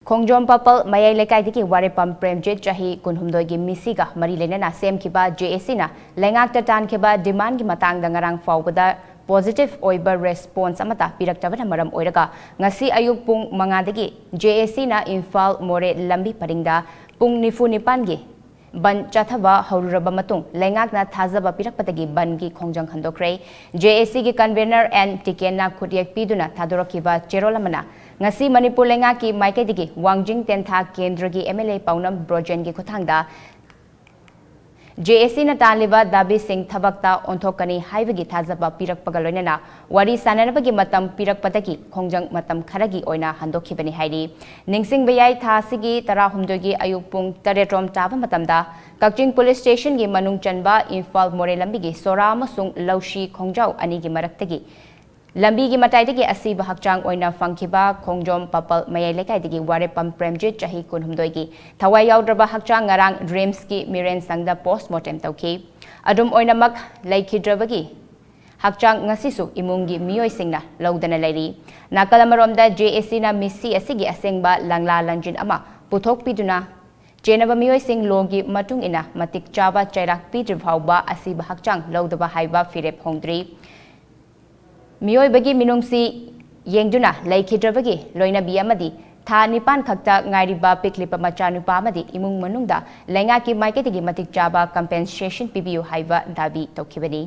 Khongjom Papal Mayai Lekaidiki Warepam Premjit Chahi Kunhumdoigi Misiga Mari Lenana Semkiba JSC na Lengakta Tankiba Demand Matang Dangarang Fawbada Positive Oiber Response Amata Piraktabana Maram Oiraga Ngasi Ayuk Pung Mangadagi JSC na Imphal Moreh Lambi Paringda Pung Nifu Nipangi Ban Chathaba Hauraba Matung Lengakna Thazaba Pirakpatagi Bangi Khongjang Handokhre JSC gi convener and Tikena Kutiak Piduna Tadorokiba Cherolamana Ngasi Manipur Lengaki Maikadigi Wangjing Tentha Kendragi MLA Paunam Brojengi Kotangda JSC na taliba Dabi Singh Thabakta Onthokani Haibagi Thazaba Pirak Pagaloinana Wari Sananabagi Matam Pirak Pataki Khongjang Matam Kharagi Oina Handokhibani Haidi Ningsing Bayai Thasigi Tara Humdogi Ayupung Taretrom Tava Matamda Kakching Police Station gi Manung Chanba Imphal Moreh Lambigi Sora Amasung Laushi Khongjau Anigi Maraktagi Lambi gi Mataidagi Asiba Hakchang Oina Fangkiba Khongjom Papal Mayai Lekaidagi Warepam Premjit Chahi Kunhumdoigi Thawai Yaudraba Hakchang Ngarang Dreams ki Miren Sangda Postmortem Tauki Adum Oinamak Laikhidrabagi Hakchang Ngasisu Imungi Miyoi Singna Laudana Lairi Nakalamaromda JSC na Misi Asigi Asengba Langla Langjin Ama Puthok Piduna Jenaba Miyoi Sing Logi Matung Ina Matik Chaba Chairak Pidrivhauba Asiba Hakchang Laudaba Haiba Firep Hongdri Miyoi bagi minungsi yengduna laikhidrabagi loina biyamadi tha nipan khakta ngairiba piklipa machanupa amadi imung manungda lengaki maiketigi matik chaba compensation pibiu haiba dabi tokibani